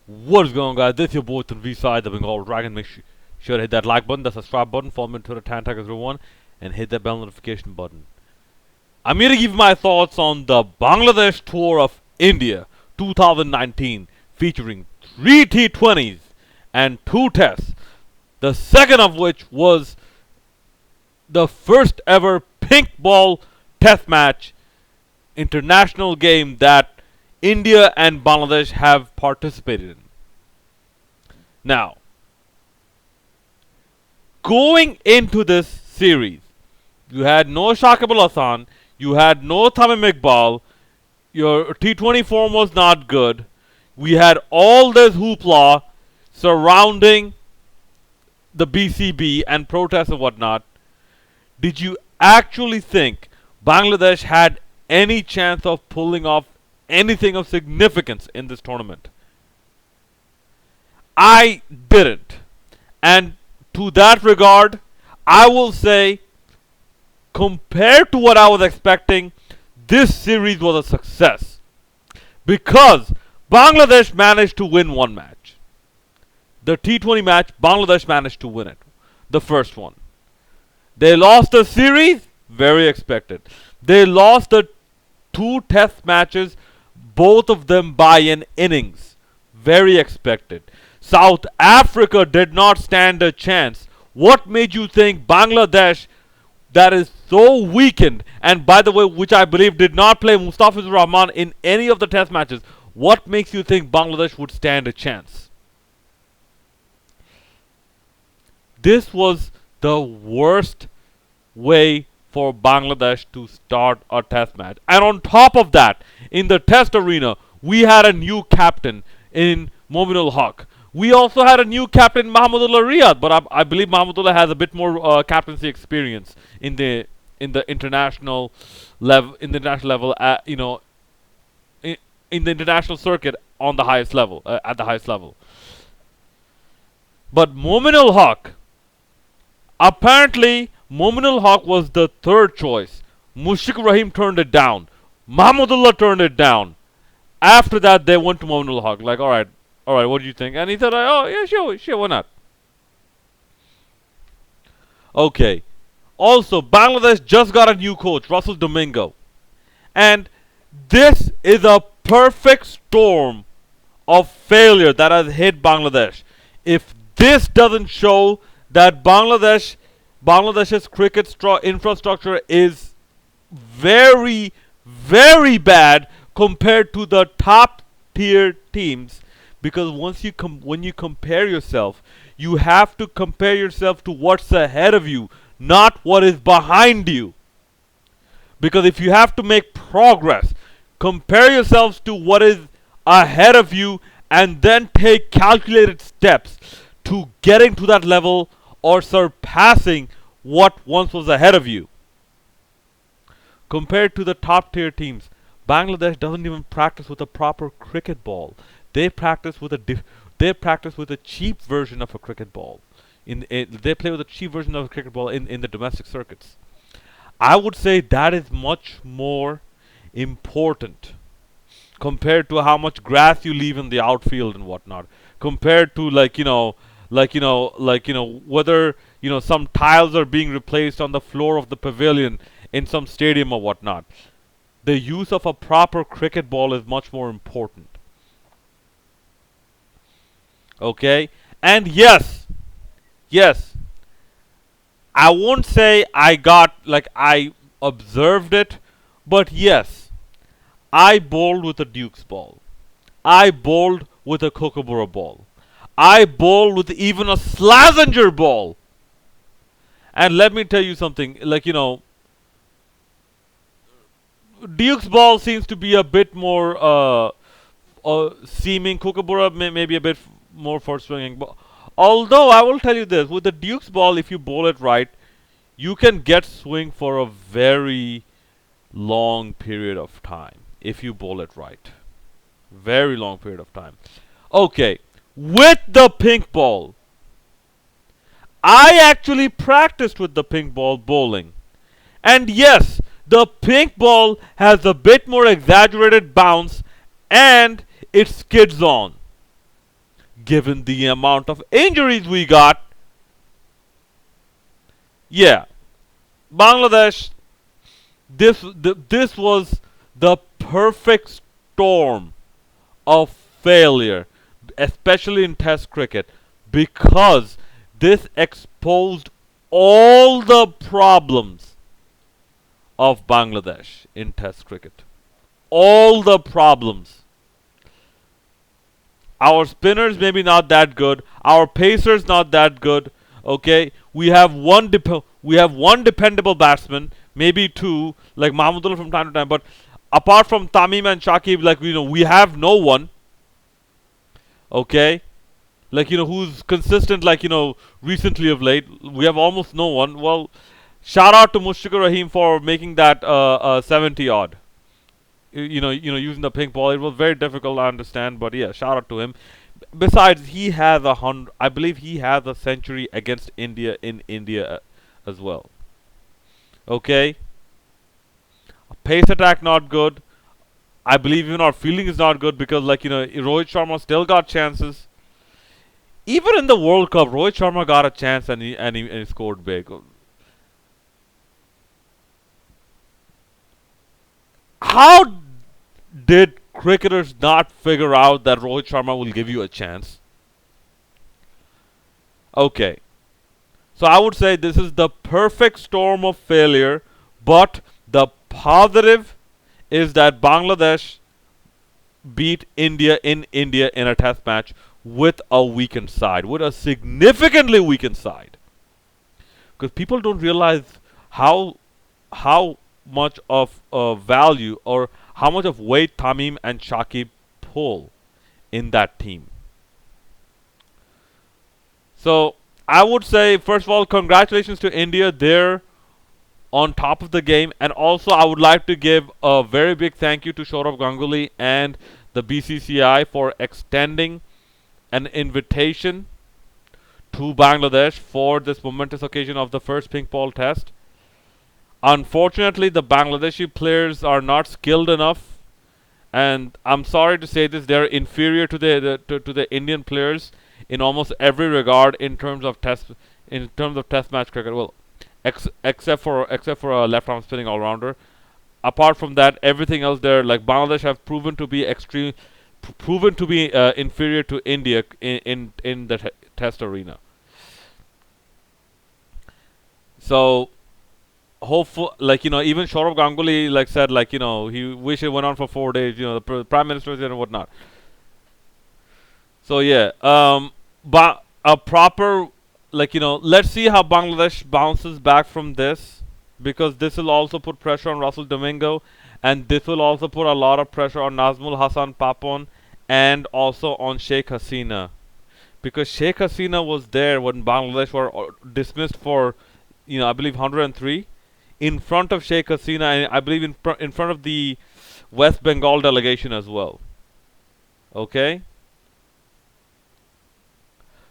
What is going on, guys? This is your boy Tanveer, the Bengal Dragon. Make sure to hit that like button, the subscribe button, follow me on Twitter, TanTaggers01, and hit that bell notification button. I'm here to give my thoughts on the Bangladesh tour of India 2019, featuring 3 T20s and 2 tests. The second of which was the first ever pink ball test match international game that India and Bangladesh have participated in. Now, going into this series, you had no Shakib Al Hasan, you had no Tamim Iqbal, your T20 form was not good. We had all this hoopla surrounding the BCB and protests and whatnot. Did you actually think Bangladesh had any chance of pulling off anything of significance in this tournament? I didn't. And to that regard, I will say, compared to what I was expecting, this series was a success. Because Bangladesh managed to win one match. The T20 match, Bangladesh managed to win it. The first one. They lost the series, very expected. They lost the 2 test matches, both of them by an innings. Very expected. South Africa did not stand a chance. What made you think Bangladesh, that is so weakened, and by the way, which I believe did not play Mustafizur Rahman in any of the test matches, what makes you think Bangladesh would stand a chance? This was the worst way for Bangladesh to start a test match. And on top of that, in the test arena, we had a new captain in Mominul Haq. We also had a new captain, Mahmudullah Riyad, but I believe Mahmudullah has a bit more captaincy experience in the international level, in the international circuit on the highest level, at the highest level. But Mominul Haq, apparently Mominul Haq was the third choice. Mushfiqur Rahim turned it down. Mahmudullah turned it down. After that, they went to Mominul Haq. Like, alright, what do you think? And he said, oh, yeah, sure, why not? Okay. Also, Bangladesh just got a new coach, Russell Domingo. And this is a perfect storm of failure that has hit Bangladesh. If this doesn't show that Bangladesh's cricket infrastructure is very, very bad compared to the top tier teams, because when you compare yourself, you have to compare yourself to what's ahead of you, not what is behind you. Because if you have to make progress, compare yourselves to what is ahead of you and then take calculated steps to getting to that level or surpassing what once was ahead of you. Compared to the top tier teams, Bangladesh doesn't even practice with a proper cricket ball. They practice with a cheap version of a cricket ball. They play with a cheap version of a cricket ball in the domestic circuits. I would say that is much more important compared to how much grass you leave in the outfield and whatnot. Compared to whether some tiles are being replaced on the floor of the pavilion in some stadium or whatnot. The use of a proper cricket ball is much more important. Okay? And yes, I won't say I observed it, but yes, I bowled with a Duke's ball. I bowled with a Kookaburra ball. I bowled with even a Slazenger ball. And let me tell you something, Duke's ball seems to be a bit more seaming. Kookaburra maybe a bit more for swinging. Although I will tell you this, with the Duke's ball, if you bowl it right, you can get swing for a very long period of time. If you bowl it right. Very long period of time. Okay. With the pink ball, I actually practiced with the pink ball bowling. And yes, the pink ball has a bit more exaggerated bounce and it skids on. given the amount of injuries we got. Yeah, Bangladesh, this was the perfect storm of failure, especially in Test cricket, because this exposed all the problems of Bangladesh in Test cricket. All the problems. Our spinners maybe not that good. Our pacers not that good. Okay, we have one dependable batsman, maybe two, like Mahmudullah from time to time. But apart from Tamim and Shakib, like we have no one. Okay, like who's consistent, like recently of late. We have almost no one. Well, shout out to Mushfiqur Rahim for making that 70 odd. Using the pink ball. It was very difficult, I understand, but yeah, shout out to him. Besides, he has a hundred. I believe he has a century against India in India as well. Okay, pace attack not good. I believe even our fielding is not good because, like Rohit Sharma still got chances. Even in the World Cup, Rohit Sharma got a chance and he scored big. How did cricketers not figure out that Rohit Sharma will give you a chance? Okay, so I would say this is the perfect storm of failure, but the positive is that Bangladesh beat India in a test match with a weakened side, with a significantly weakened side. Because people don't realize how much of value or how much of weight Tamim and Shakib pull in that team. So I would say, first of all, congratulations to India. They're on top of the game. And also, I would like to give a very big thank you to Saurav Ganguly and the BCCI for extending an invitation to Bangladesh for this momentous occasion of the first pink ball test. Unfortunately, the Bangladeshi players are not skilled enough, and I'm sorry to say this, they're inferior to the Indian players in almost every regard in terms of test match cricket. Well, except for a left arm spinning all rounder. Apart from that, everything else there, like Bangladesh, have proven to be inferior to India in the test arena. So hopeful, like even Saurav Ganguly said, he wish it went on for 4 days, the prime minister and whatnot. So yeah, but a proper, let's see how Bangladesh bounces back from this, because this will also put pressure on Russell Domingo, and this will also put a lot of pressure on Nazmul Hasan Papon and also on Sheikh Hasina, because Sheikh Hasina was there when Bangladesh were dismissed for I believe 103 in front of Sheikh Hasina, and I believe in front of the West Bengal delegation as well. Okay,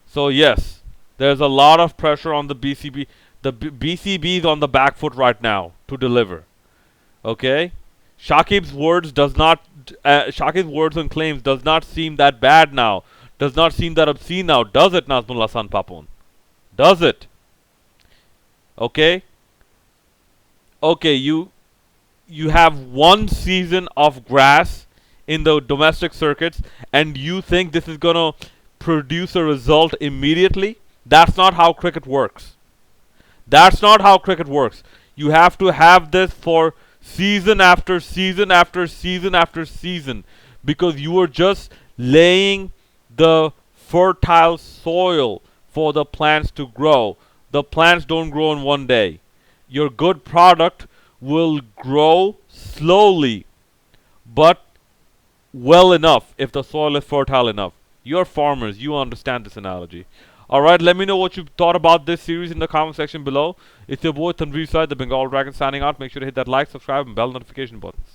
so yes, there's a lot of pressure on the BCB. The BCB is on the back foot right now to deliver. Okay, Shakib's words and claims does not seem that bad now. Does not seem that obscene now, does it, Nazmul Hasan Papon? Does it? Okay. Okay, you have one season of grass in the domestic circuits, and you think this is gonna produce a result immediately? That's not how cricket works. That's not how cricket works. You have to have this for season after season after season after season, because you are just laying the fertile soil for the plants to grow. The plants don't grow in one day. Your good product will grow slowly, but well enough if the soil is fertile enough. You're farmers, you understand this analogy. Alright, let me know what you thought about this series in the comment section below. It's your boy Tanveer Said, the Bengal Dragon, signing out. Make sure to hit that like, subscribe, and bell notification buttons.